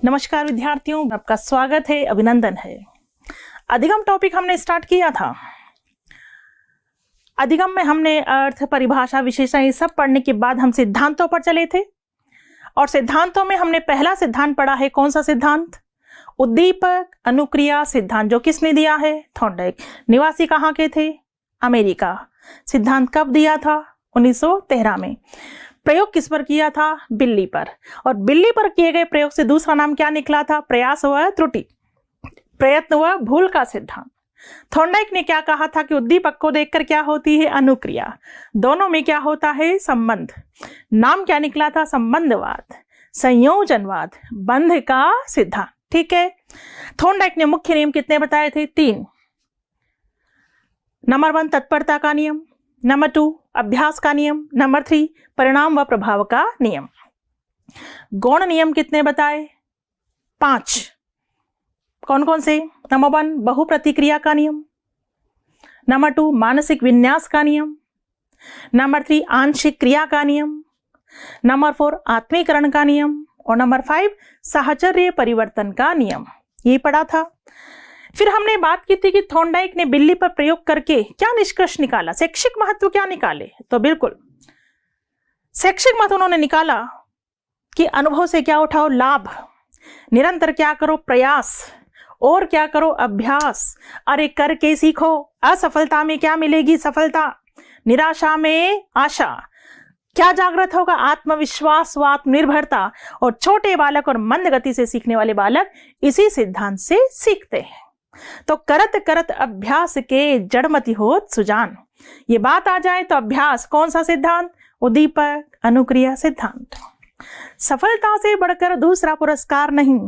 नमस्कार विद्यार्थियों, आपका स्वागत है, अभिनंदन है। अधिगम टॉपिक हमने स्टार्ट किया था। अधिगम में हमने अर्थ, परिभाषा, विशेषण ये सब पढ़ने के बाद हम सिद्धांतों पर चले थे और सिद्धांतों में हमने पहला सिद्धांत पढ़ा है। कौन सा सिद्धांत? उद्दीपक अनुक्रिया सिद्धांत, जो किसने दिया है? थॉर्नडाइक। निवासी कहाँ के थे? अमेरिका। सिद्धांत कब दिया था? 1913 में। प्रयोग किस पर किया था? बिल्ली पर। और बिल्ली पर किए गए प्रयोग से दूसरा नाम क्या निकला था? प्रयास व त्रुटि, प्रयत्न व भूल का सिद्धांत। थॉर्नडाइक ने क्या कहा था कि उद्दीपक को देखकर क्या होती है? अनुक्रिया। दोनों में क्या होता है? संबंध। नाम क्या निकला था? संबंधवाद, संयोजनवाद, बंध का सिद्धांत। ठीक है। थॉर्नडाइक ने मुख्य नियम कितने बताए थे? 3। नंबर 1 तत्परता का नियम, नंबर 2 अभ्यास का नियम, नंबर 3 परिणाम व प्रभाव का नियम। गौण नियम कितने बताए? 5। कौन कौन से? नंबर 1 बहुप्रतिक्रिया का नियम, नंबर 2 मानसिक विन्यास का नियम, नंबर 3 आंशिक क्रिया का नियम, नंबर 4 आत्मीकरण का नियम और नंबर 5 साहचर्य परिवर्तन का नियम। ये पढ़ा था। फिर हमने बात की थी कि थॉर्नडाइक ने बिल्ली पर प्रयोग करके क्या निष्कर्ष निकाला, शैक्षिक महत्व क्या निकाले। तो बिल्कुल शैक्षिक महत्व उन्होंने निकाला कि अनुभव से क्या उठाओ? लाभ। निरंतर क्या करो? प्रयास। और क्या करो? अभ्यास। अरे करके सीखो। असफलता में क्या मिलेगी? सफलता। निराशा में आशा। क्या जागृत होगा? आत्मविश्वास व आत्मनिर्भरता। और छोटे बालक और मंद गति से सीखने वाले बालक इसी सिद्धांत से सीखते हैं। तो करत करत अभ्यास के जड़मति होत सुजान। ये बात आ जाए तो अभ्यास कौन सा सिद्धांत? उद्दीपक अनुक्रिया सिद्धांत। सफलता से बढ़कर दूसरा पुरस्कार नहीं।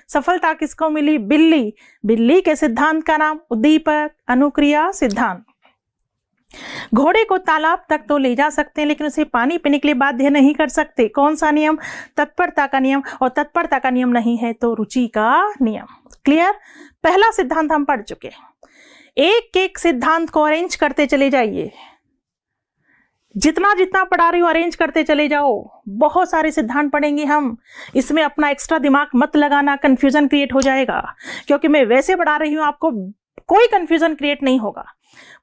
सफलता किसको मिली? बिल्ली। बिल्ली के सिद्धांत का नाम उद्दीपक अनुक्रिया सिद्धांत। घोड़े को तालाब तक तो ले जा सकते हैं, लेकिन उसे पानी पीने के लिए बाध्य नहीं कर सकते। कौन सा नियम? तत्परता का नियम। और तत्परता का नियम नहीं है तो रुचि का नियम। क्लियर? पहला सिद्धांत हम पढ़ चुके। एक एक सिद्धांत को अरेंज करते चले जाइए। जितना जितना पढ़ा रही हूं अरेंज करते चले जाओ। बहुत सारे सिद्धांत पढ़ेंगे हम। इसमें अपना एक्स्ट्रा दिमाग मत लगाना, कंफ्यूजन क्रिएट हो जाएगा। क्योंकि मैं वैसे पढ़ा रही हूं, आपको कोई कंफ्यूजन क्रिएट नहीं होगा।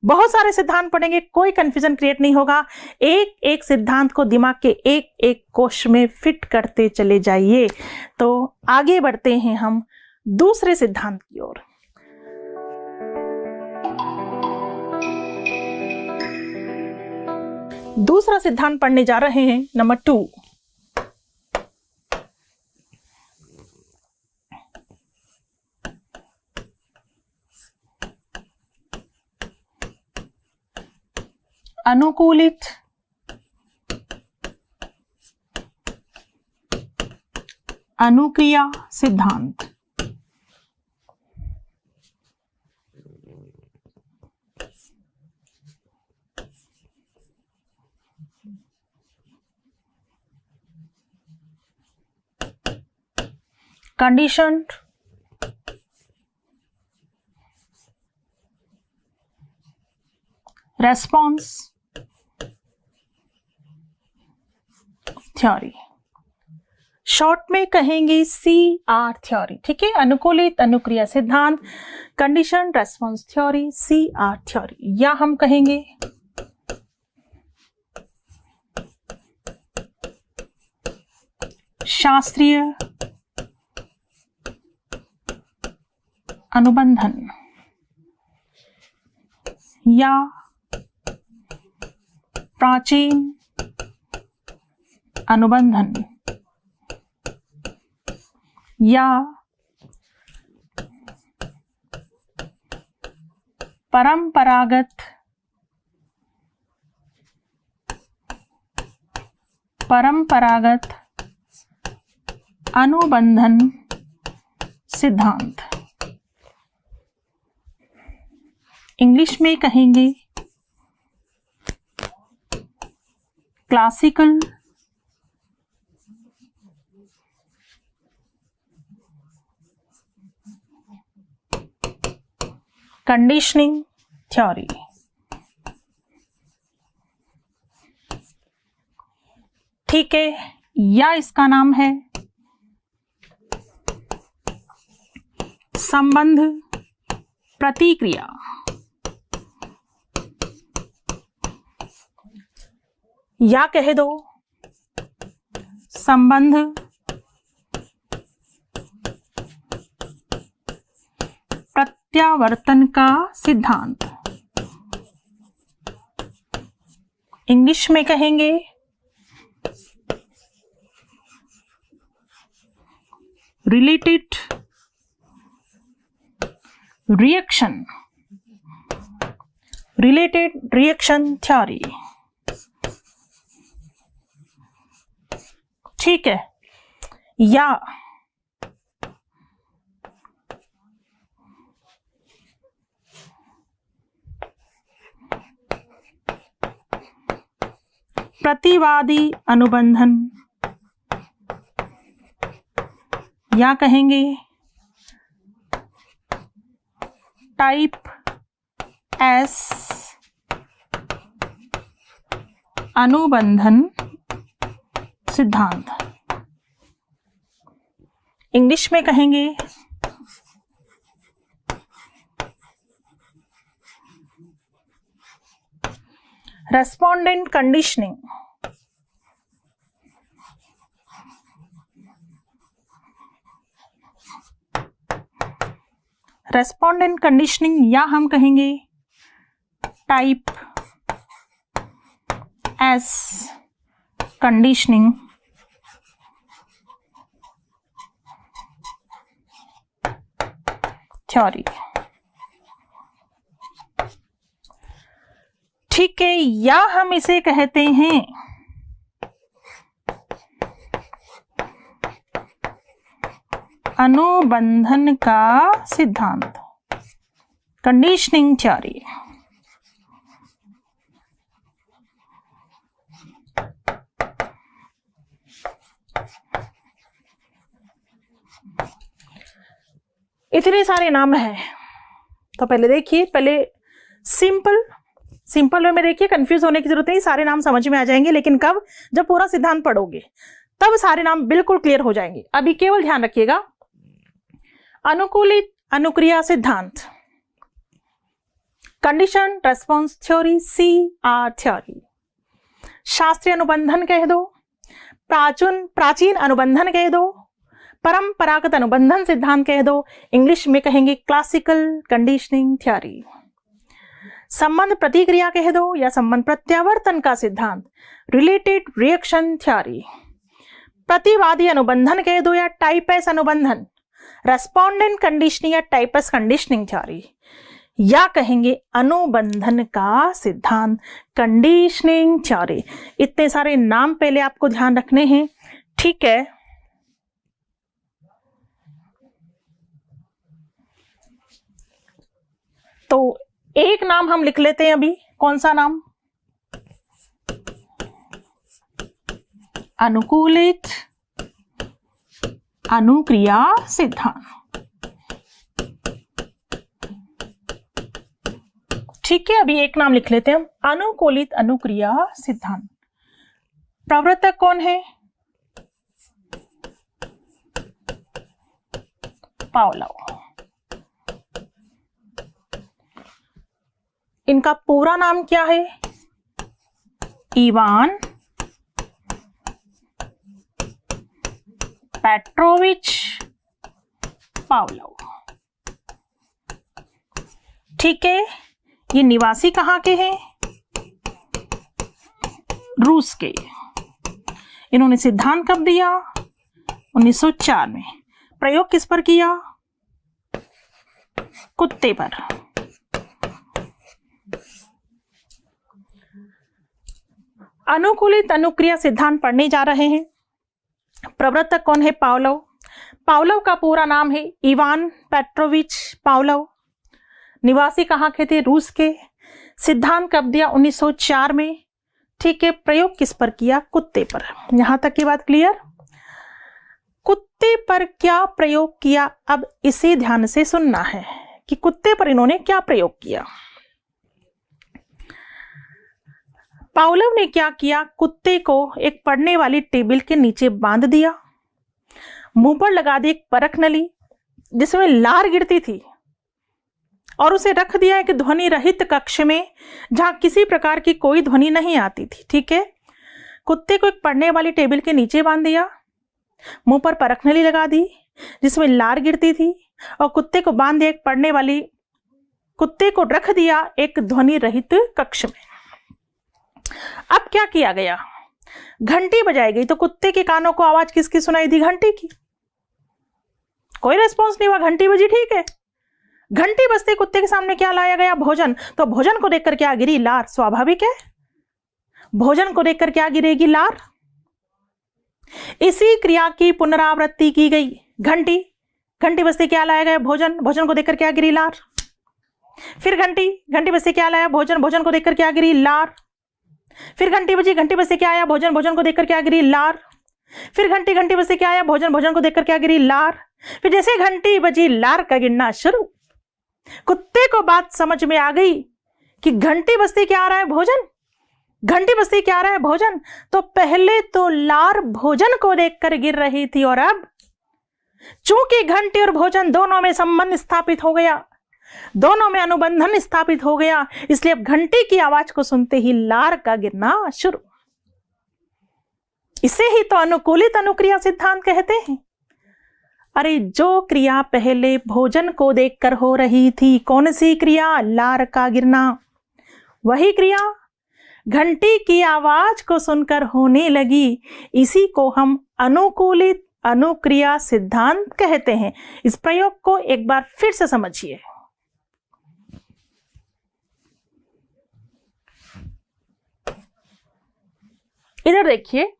बहुत सारे सिद्धांत पढ़ेंगे, कोई कंफ्यूजन क्रिएट नहीं होगा। एक एक सिद्धांत को दिमाग के एक एक कोश में फिट करते चले जाइए। तो आगे बढ़ते हैं हम दूसरे सिद्धांत की ओर। दूसरा सिद्धांत पढ़ने जा रहे हैं, नंबर 2। अनुकूलित अनुक्रिया सिद्धांत। कंडीशनड रेस्पॉन्स थ्योरी, शॉर्ट में कहेंगे CR थ्योरी। ठीक है। अनुकूलित अनुक्रिया सिद्धांत, condition response theory, CR theory, या हम कहेंगे शास्त्रीय अनुबंधन या प्राचीन अनुबंधन या परंपरागत अनुबंधन सिद्धांत। इंग्लिश में कहेंगे क्लासिकल कंडीशनिंग थ्योरी। ठीक है, या इसका नाम है संबंध प्रतिक्रिया। या कह दो संबंध प्रत्यावर्तन का सिद्धांत। इंग्लिश में कहेंगे रिलेटेड रिएक्शन थ्योरी। ठीक है। या प्रतिवादी अनुबंधन, या कहेंगे टाइप एस अनुबंधन सिद्धांत। इंग्लिश में कहेंगे रेस्पोंडेंट कंडीशनिंग। रेस्पोंडेंट कंडीशनिंग या हम कहेंगे टाइप एस कंडीशनिंग थ्योरी। ठीक है। या हम इसे कहते हैं अनुबंधन का सिद्धांत, कंडीशनिंग थ्योरी। इतने सारे नाम हैं, तो पहले देखिए, पहले सिंपल वे में देखिए, कंफ्यूज होने की जरूरत नहीं, सारे नाम समझ में आ जाएंगे। लेकिन कब? जब पूरा सिद्धांत पढ़ोगे तब सारे नाम बिल्कुल क्लियर हो जाएंगे। अभी केवल ध्यान रखिएगा, अनुकूलित अनुक्रिया सिद्धांत, condition response theory, CR theory. शास्त्रीय अनुबंधन कह दो, प्राचीन अनुबंधन कह दो, परंपरागत अनुबंधन सिद्धांत कह दो। इंग्लिश में कहेंगे क्लासिकल कंडीशनिंग थ्योरी। संबंध प्रतिक्रिया कह दो या संबंध प्रत्यावर्तन का सिद्धांत, रिलेटेड रिएक्शन थ्योरी। प्रतिवादी अनुबंधन कह दो या टाइप एस अनुबंधन, रेस्पोंडेंट कंडीशनिंग या टाइप एस कंडीशनिंग थ्योरी। या कहेंगे अनुबंधन का सिद्धांत, कंडीशनिंग थ्योरी। इतने सारे नाम पहले आपको ध्यान रखने हैं। ठीक है। तो एक नाम हम लिख लेते हैं अभी। कौन सा नाम? अनुकूलित अनुक्रिया सिद्धांत। ठीक है। अभी एक नाम लिख लेते हैं हम, अनुकूलित अनुक्रिया सिद्धांत। प्रवर्तक कौन है? पावलोव। इनका पूरा नाम क्या है? Ivan Petrovich Pavlov. ठीक है। ये निवासी कहाँ के हैं? रूस के। इन्होंने सिद्धांत कब दिया? 1904 में। प्रयोग किस पर किया? कुत्ते पर। अनुकूलित अनुक्रिया सिद्धांत पढ़ने जा रहे हैं। प्रवर्तक कौन है? पावलोव। पावलोव का पूरा नाम है इवान पेट्रोविच पावलोव। निवासी कहाँ के थे? रूस के। सिद्धांत कब दिया? 1904 में। ठीक है। प्रयोग किस पर किया? कुत्ते पर। यहां तक की बात क्लियर? कुत्ते पर क्या प्रयोग किया, अब इसे ध्यान से सुनना है कि कुत्ते पर इन्होंने क्या प्रयोग किया। पावलोव ने क्या किया? कुत्ते को एक पड़ने वाली टेबल के नीचे बांध दिया, मुंह पर लगा दी एक परख नली, जिसमें लार गिरती थी और उसे रख दिया एक ध्वनि रहित कक्ष में जहां किसी प्रकार की कोई ध्वनि नहीं आती थी। ठीक है, कुत्ते को एक पढ़ने वाली टेबल के नीचे बांध दिया, मुंह पर परखनली लगा दी जिसमें लार गिरती थी और कुत्ते को बांध दिया कुत्ते को रख दिया एक ध्वनि रहित कक्ष में। अब क्या किया गया? घंटी बजाई गई तो कुत्ते के कानों को आवाज किसकी सुनाई दी? घंटी की। कोई रेस्पॉन्स नहीं हुआ, घंटी बजी, ठीक है। घंटी बजते कुत्ते के सामने क्या लाया गया? भोजन। तो भोजन को देखकर क्या गिरी? लार। स्वाभाविक है, भोजन को देखकर क्या गिरेगी? लार। इसी क्रिया की पुनरावृत्ति की गई। घंटी बजते क्या लाया गया? भोजन। भोजन को देखकर क्या गिरी? लार। फिर घंटी बजते क्या लाया? भोजन को देखकर क्या गिरी? लार। फिर घंटी बजते क्या आया? भोजन को देखकर क्या गिरी? लार। फिर घंटी बजते क्या आया? भोजन को देखकर क्या गिरी? लार। फिर जैसे घंटी बजी, लार का गिरना शुरू। कुत्ते को बात समझ में आ गई कि घंटी बजते क्या आ रहा है? भोजन। घंटी बजते क्या आ रहा है? भोजन। तो पहले तो लार भोजन को देखकर गिर रही थी और अब चूंकि घंटी और भोजन दोनों में संबंध स्थापित हो गया, दोनों में अनुबंधन स्थापित हो गया, इसलिए अब घंटी की आवाज को सुनते ही लार का गिरना शुरू। इसे ही तो अनुकूलित अनुक्रिया सिद्धांत कहते हैं। अरे जो क्रिया पहले भोजन को देखकर हो रही थी, कौन सी क्रिया? लार का गिरना। वही क्रिया घंटी की आवाज को सुनकर होने लगी, इसी को हम अनुकूलित अनुक्रिया सिद्धांत कहते हैं। इस प्रयोग को एक बार फिर से समझिए। इधर देखिए,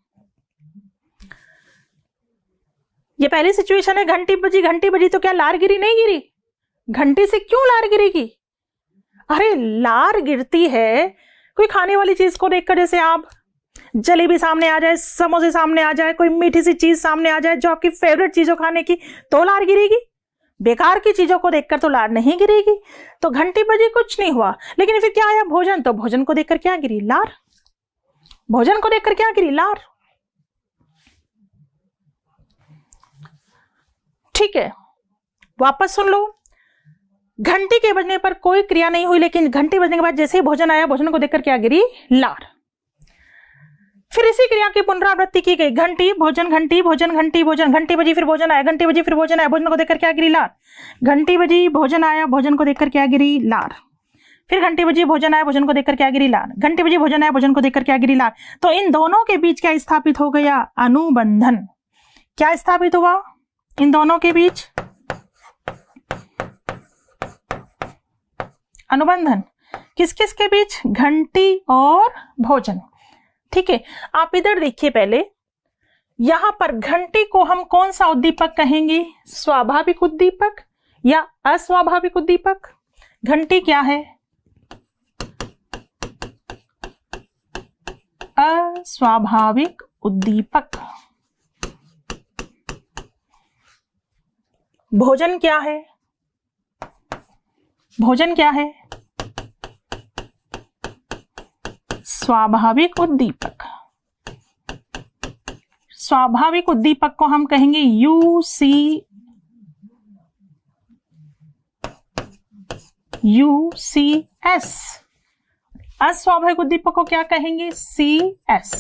ये पहली सिचुएशन है, घंटी बजी तो क्या लार गिरी? नहीं गिरी। घंटी से क्यों लार गिरेगी? अरे लार गिरती है कोई खाने वाली चीज को देखकर, जैसे आप जलेबी सामने आ जाए, समोसे सामने आ जाए, कोई मीठी सी चीज सामने आ जाए जो आपकी फेवरेट चीज हो खाने की, तो लार गिरेगी। बेकार की चीजों को देखकर तो लार नहीं गिरेगी। तो घंटी बजी, कुछ नहीं हुआ, लेकिन फिर क्या आया? भोजन। तो भोजन को देखकर क्या गिरी? लार। भोजन को देखकर क्या गिरी? लार। ठीक है, वापस सुन लो। घंटी के बजने पर कोई क्रिया नहीं हुई, लेकिन घंटी बजने के बाद जैसे ही भोजन आया, भोजन को देखकर क्या गिरी? लार। फिर इसी क्रिया की पुनरावृत्ति की गई। घंटी भोजन, घंटी भोजन, घंटी भोजन, घंटी बजी फिर भोजन आया, घंटी बजी फिर भोजन आया, भोजन को देखकर क्या गिरी? लार। घंटी बजी, भोजन आया, भोजन को देखकर क्या गिरी? लार। फिर घंटी बजी, भोजन आया, भोजन को देखकर क्या गिरी? लार। घंटी बजी, भोजन आया, भोजन को देखकर क्या गिरी? लार। तो इन दोनों के बीच क्या स्थापित हो गया? अनुबंधन। क्या स्थापित हुआ इन दोनों के बीच? अनुबंधन। किस किस के बीच? घंटी और भोजन। ठीक है, आप इधर देखिए, पहले यहां पर घंटी को हम कौन सा उद्दीपक कहेंगे? स्वाभाविक उद्दीपक या अस्वाभाविक उद्दीपक? घंटी क्या है? अस्वाभाविक उद्दीपक। भोजन क्या है? भोजन क्या है? स्वाभाविक उद्दीपक। स्वाभाविक उद्दीपक को हम कहेंगे UCS। अस्वाभाविक उद्दीपक को क्या कहेंगे? CS।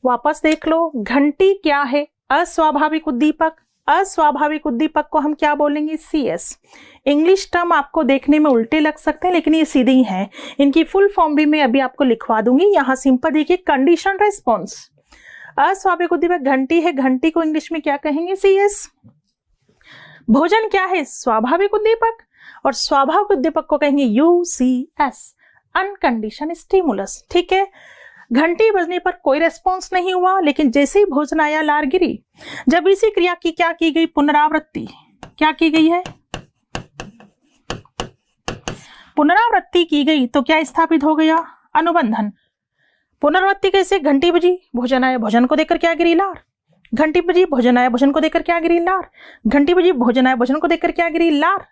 वापस देख लो, घंटी क्या है? अस्वाभाविक उद्दीपक। अस्वाभाविक उद्दीपक को हम क्या बोलेंगे? CS। इंग्लिश टर्म आपको देखने में उल्टे लग सकते हैं, लेकिन ये सीधे ही हैं। इनकी फुल फॉर्म भी मैं अभी आपको लिखवा दूंगी। यहां सिंपल देखिए, कंडीशन रेस्पॉन्स। अस्वाभाविक उद्दीपक घंटी है, घंटी को इंग्लिश में क्या कहेंगे? CS। भोजन क्या है? स्वाभाविक उद्दीपक, और स्वाभाविक उद्दीपक को कहेंगे UCS, अनकंडीशन स्टिमुलस। ठीक है, घंटी बजने पर कोई रेस्पॉन्स नहीं हुआ, लेकिन जैसे ही भोजन आया, लार गिरी। जब इसी क्रिया की क्या की गई? पुनरावृत्ति। क्या की गई है? पुनरावृत्ति की गई तो क्या स्थापित हो गया? अनुबंधन। पुनरावृत्ति कैसे? घंटी बजी, भोजन आया, भोजन को देखकर क्या गिरी? लार। घंटी बजी, भोजन आया, भोजन को देखकर क्या गिरी? लार। घंटी बजी, भोजन आया, भोजन को देखकर क्या गिरी? लार।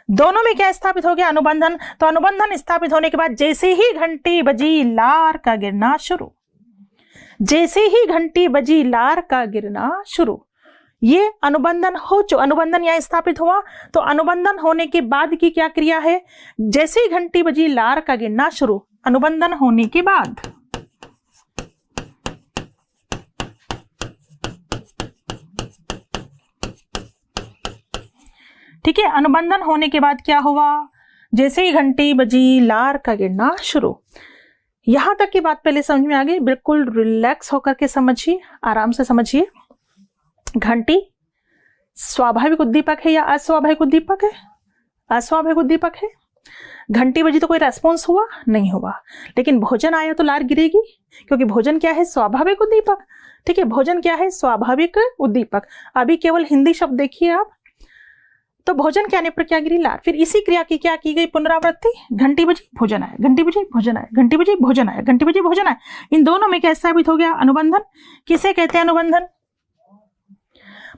दोनों में क्या स्थापित हो गया? अनुबंधन। तो अनुबंधन स्थापित होने के बाद जैसे ही घंटी बजी, लार का गिरना शुरू। जैसे ही घंटी बजी, लार का गिरना शुरू। ये अनुबंधन अनुबंधन यहाँ स्थापित हुआ, तो अनुबंधन होने के बाद की क्या क्रिया है? जैसे ही घंटी बजी लार का गिनना शुरू, अनुबंधन होने के बाद। ठीक है, अनुबंधन होने के बाद क्या हुआ? जैसे ही घंटी बजी लार का गिनना शुरू। यहां तक की बात पहले समझ में आ गई? बिल्कुल रिलैक्स होकर के समझिए, आराम से समझिए। घंटी स्वाभाविक उद्दीपक है या अस्वाभाविक उद्दीपक है? अस्वाभाविक उद्दीपक है। घंटी बजी तो कोई रेस्पॉन्स हुआ नहीं हुआ, लेकिन भोजन आया तो लार गिरेगी, क्योंकि भोजन क्या है? स्वाभाविक उद्दीपक। ठीक है, भोजन क्या है? स्वाभाविक उद्दीपक। अभी केवल हिंदी शब्द देखिए आप, तो भोजन के आने पर क्या गिरी? लार। फिर इसी क्रिया की क्या की गई? पुनरावृत्ति। घंटी बजी भोजन आया, घंटी बजी भोजन आया, घंटी बजी भोजन आया, घंटी बजी भोजन आया। इन दोनों में क्या साबित हो गया? अनुबंधन। किसे कहते हैं अनुबंधन?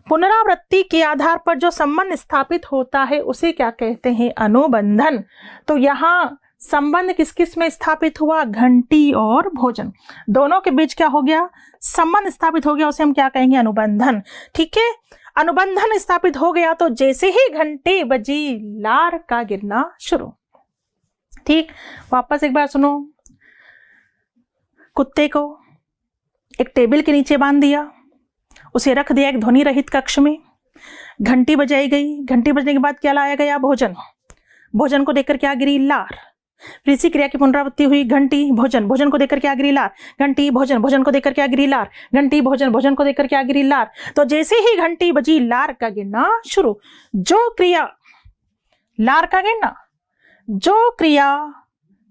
पुनरावृत्ति के आधार पर जो संबंध स्थापित होता है उसे क्या कहते हैं? अनुबंधन। तो यहाँ संबंध किस किस में स्थापित हुआ? घंटी और भोजन, दोनों के बीच क्या हो गया? संबंध स्थापित हो गया, उसे हम क्या कहेंगे? अनुबंधन। ठीक है, अनुबंधन स्थापित हो गया तो जैसे ही घंटी बजी लार का गिरना शुरू। ठीक, वापस एक बार सुनो। कुत्ते को एक टेबल के नीचे बांध दिया, उसे रख दिया एक ध्वनि रहित कक्ष में। घंटी बजाई गई, घंटी बजने के बाद क्या लाया गया? भोजन। भोजन को देखकर क्या गिरी? लार। फिर इसी क्रिया की पुनरावृत्ति हुई। घंटी भोजन, भोजन को देखकर क्या गिरी? लार। घंटी भोजन, भोजन को देखकर क्या गिरी? लार। घंटी भोजन, भोजन को देखकर क्या गिरी? लार। तो जैसे ही घंटी बजी लार का गिरना शुरू। जो क्रिया लार का गिरना, जो क्रिया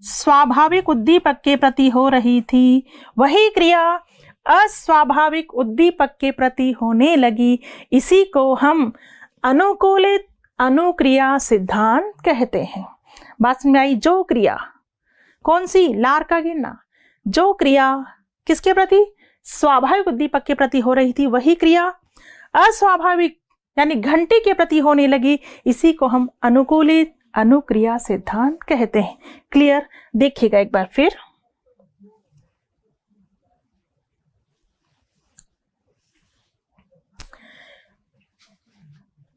स्वाभाविक उद्दीपक के प्रति हो रही थी, वही क्रिया अस्वाभाविक उद्दीपक के प्रति होने लगी। इसी को हम अनुकूलित अनुक्रिया सिद्धांत कहते हैं। बात में आई? जो क्रिया कौन सी? लार का गिरना। जो क्रिया किसके प्रति? स्वाभाविक उद्दीपक के प्रति हो रही थी, वही क्रिया अस्वाभाविक यानी घंटी के प्रति होने लगी। इसी को हम अनुकूलित अनुक्रिया सिद्धांत कहते हैं। क्लियर? देखिएगा एक बार फिर।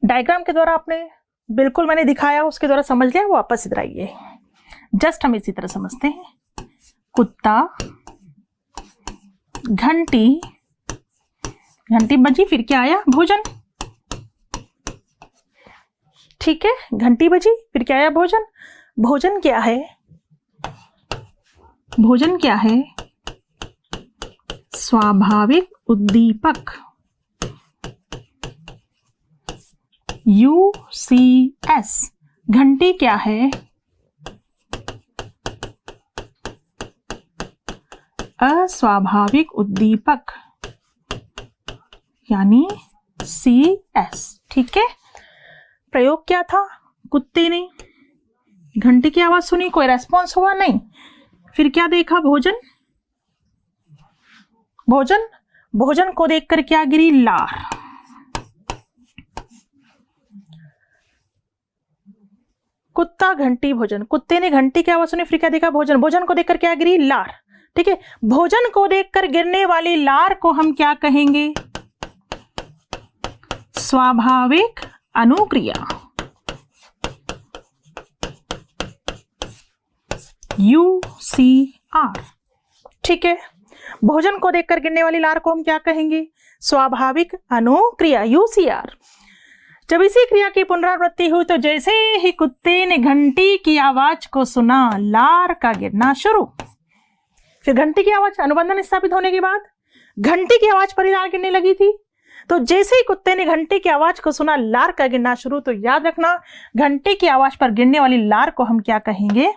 डायग्राम के द्वारा आपने बिल्कुल मैंने दिखाया, उसके द्वारा समझ लिया, वो वापस इधर आइए। जस्ट हम इसी तरह समझते हैं। कुत्ता, घंटी, घंटी बजी, फिर क्या आया? भोजन। ठीक है, घंटी बजी, फिर क्या आया? भोजन। भोजन क्या है? भोजन क्या है? स्वाभाविक उद्दीपक, UCS। घंटी क्या है? अस्वाभाविक उद्दीपक यानी CS। ठीक है, प्रयोग क्या था? कुत्ते ने घंटी की आवाज सुनी, कोई रेस्पॉन्स हुआ नहीं। फिर क्या देखा? भोजन। भोजन, भोजन को देखकर क्या गिरी? लार। कुत्ता, घंटी, भोजन। कुत्ते ने घंटी की आवाज सुनी, फिर क्या देखा? भोजन। भोजन को देखकर क्या गिरी? लार। ठीक है, भोजन को देखकर गिरने वाली लार को हम क्या कहेंगे? स्वाभाविक अनुक्रिया, UCR। ठीक है, भोजन को देखकर गिरने वाली लार को हम क्या कहेंगे? स्वाभाविक अनुक्रिया, UCR। जब इसी क्रिया की पुनरावृत्ति हुई तो जैसे ही कुत्ते ने घंटी की आवाज को सुना, लार का गिरना शुरू। फिर घंटी की आवाज, अनुबंधन स्थापित होने के बाद घंटी की आवाज पर ही लार गिरने लगी थी। तो जैसे ही कुत्ते ने घंटी की आवाज को सुना, लार का गिरना शुरू। तो याद रखना, घंटी की आवाज पर गिरने वाली लार को हम क्या कहेंगे?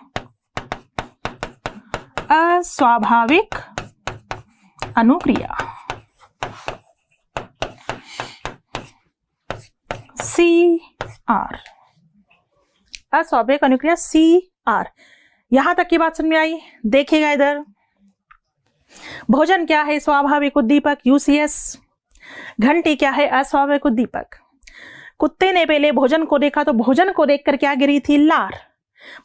अस्वाभाविक अनुक्रिया, CR। अस्वाभाविक अनुक्रिया CR। यहां तक की बात समझ में आई? देखिएगा इधर। भोजन क्या है? स्वाभाविक उद्दीपक, UCS। घंटी क्या है? अस्वाभाविक उद्दीपक। कुत्ते ने पहले भोजन को देखा तो भोजन को देखकर क्या गिरी थी? लार।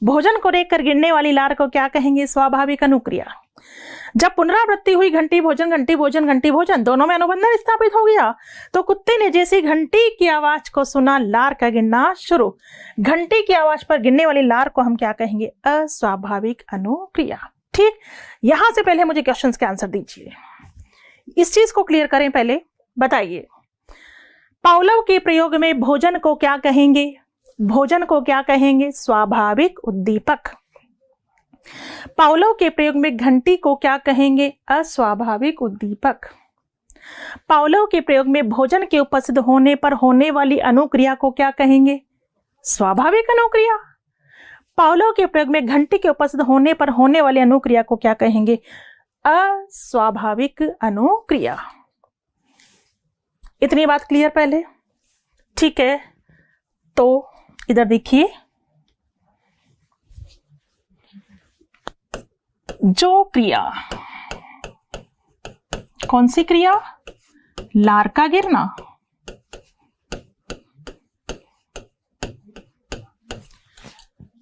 भोजन को देखकर गिरने वाली लार को क्या कहेंगे? स्वाभाविक अनुक्रिया। जब पुनरावृत्ति हुई घंटी भोजन घंटी भोजन घंटी भोजन, दोनों में अनुबंधन स्थापित हो गया, तो कुत्ते ने जैसी घंटी की आवाज को सुना, लार का गिरना शुरू। घंटी की आवाज पर गिरने वाली लार को हम क्या कहेंगे? अस्वाभाविक अनुक्रिया। ठीक, यहां से पहले मुझे क्वेश्चंस के आंसर दीजिए, इस चीज को क्लियर करें। पहले बताइए, पावलोव के प्रयोग में भोजन को क्या कहेंगे? भोजन को क्या कहेंगे? स्वाभाविक उद्दीपक। पावलोव के प्रयोग में घंटी को क्या कहेंगे? अस्वाभाविक उद्दीपक। पावलोव के प्रयोग में भोजन के उपस्थित होने पर होने वाली अनुक्रिया को क्या कहेंगे? स्वाभाविक अनुक्रिया। पावलोव के प्रयोग में घंटी के उपस्थित होने पर होने वाली अनुक्रिया को क्या कहेंगे? अस्वाभाविक अनुक्रिया। इतनी बात क्लियर पहले? ठीक है, तो इधर देखिए, जो क्रिया, कौन सी क्रिया? लार का गिरना।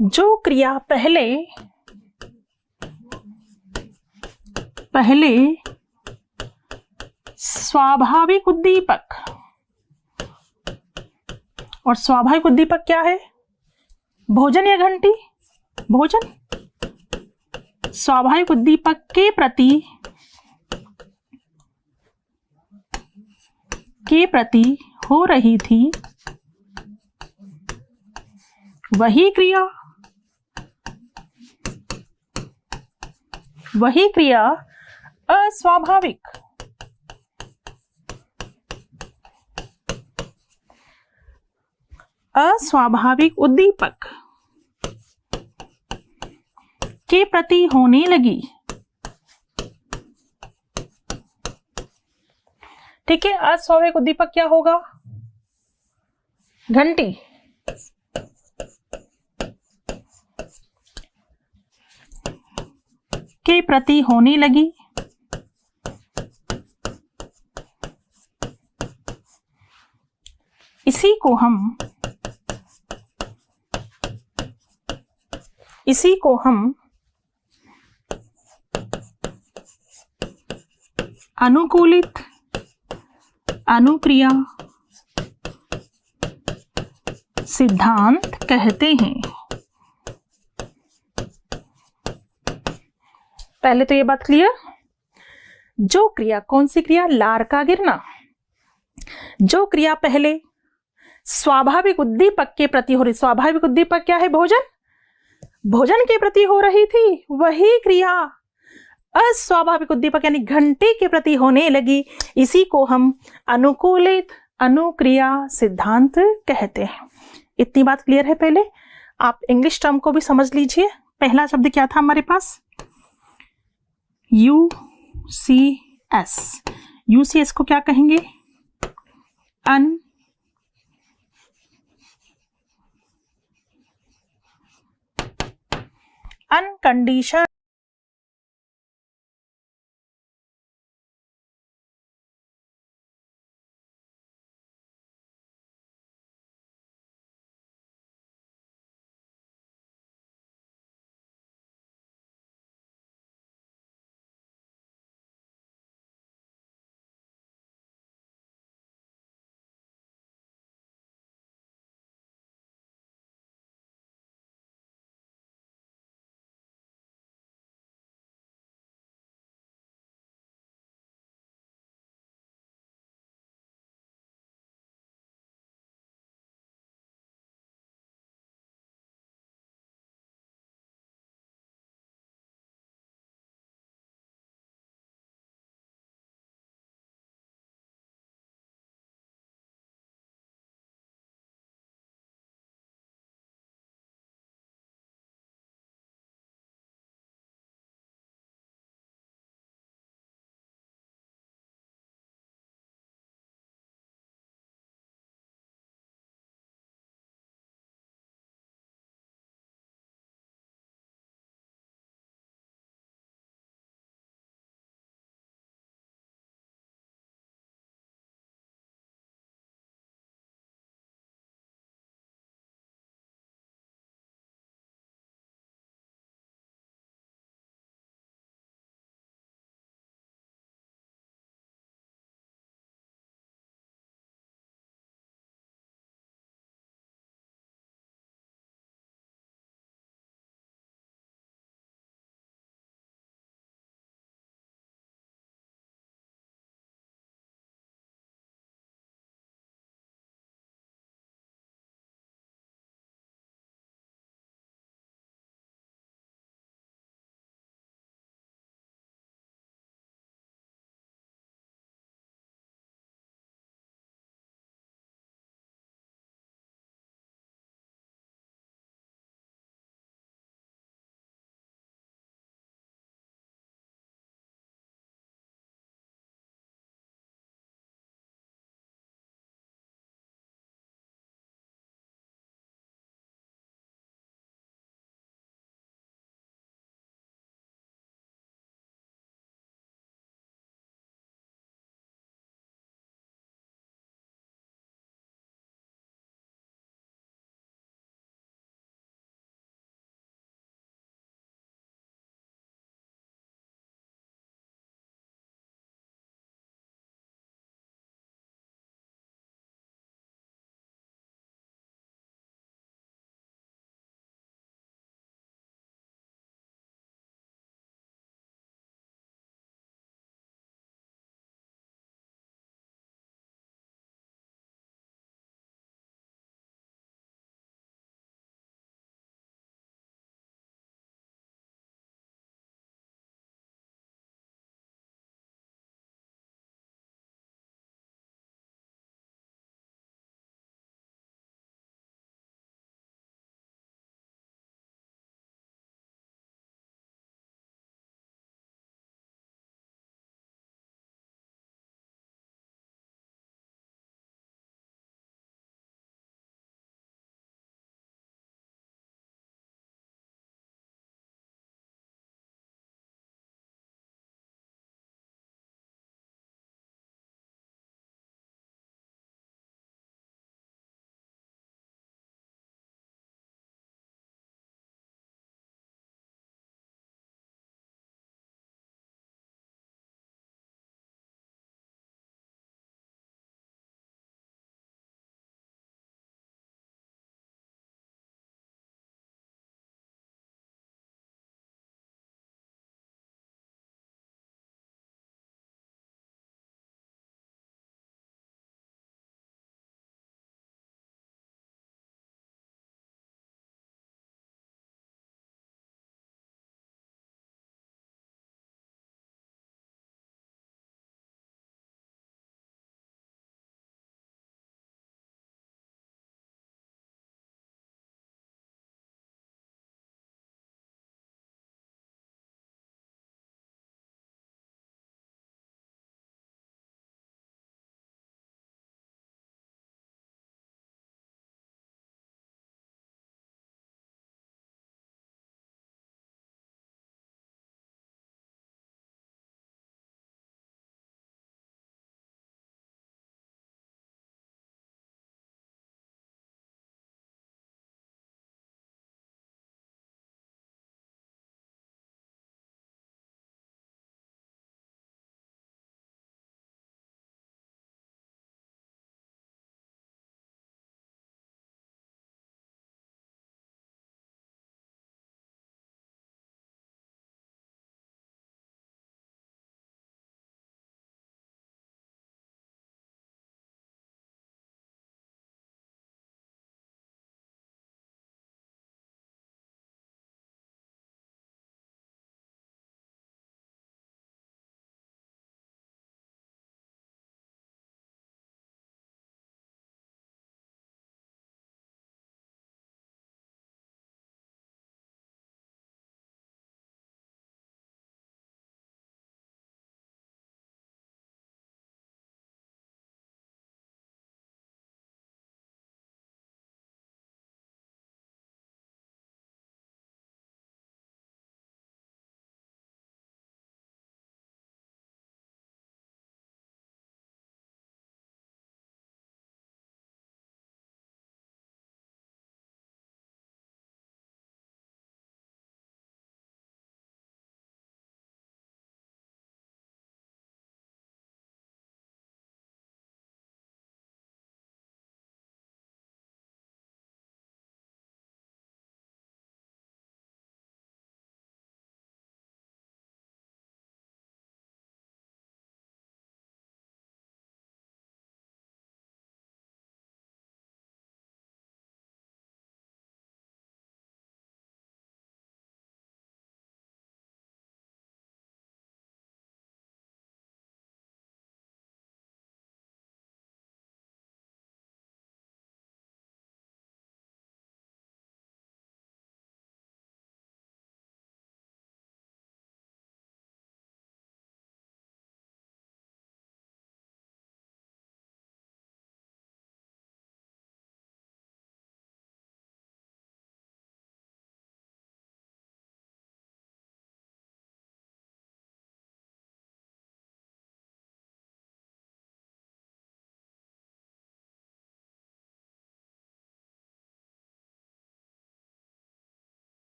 जो क्रिया पहले स्वाभाविक उद्दीपक, और स्वाभाविक उद्दीपक क्या है? भोजन या घंटी? भोजन। स्वाभाविक उद्दीपक के प्रति हो रही थी वही क्रिया अस्वाभाविक उद्दीपक के प्रति होने लगी। ठीक है, अस्वाभाविक उद्दीपक क्या होगा? घंटी। के प्रति होने लगी। इसी को हम अनुकूलित अनुक्रिया सिद्धांत कहते हैं। पहले तो ये बात क्लियर, जो क्रिया, कौन सी क्रिया? लार का गिरना। जो क्रिया पहले स्वाभाविक उद्दीपक के प्रति हो रही, स्वाभाविक उद्दीपक क्या है? भोजन। भोजन के प्रति हो रही थी, वही क्रिया अस्वाभाविक उद्दीपक यानी घंटी के प्रति होने लगी। इसी को हम अनुकूलित अनुक्रिया सिद्धांत कहते हैं। इतनी बात क्लियर है? पहले आप इंग्लिश टर्म को भी समझ लीजिए। पहला शब्द क्या था हमारे पास? UCS। UCS को क्या कहेंगे? अनकंडीशनल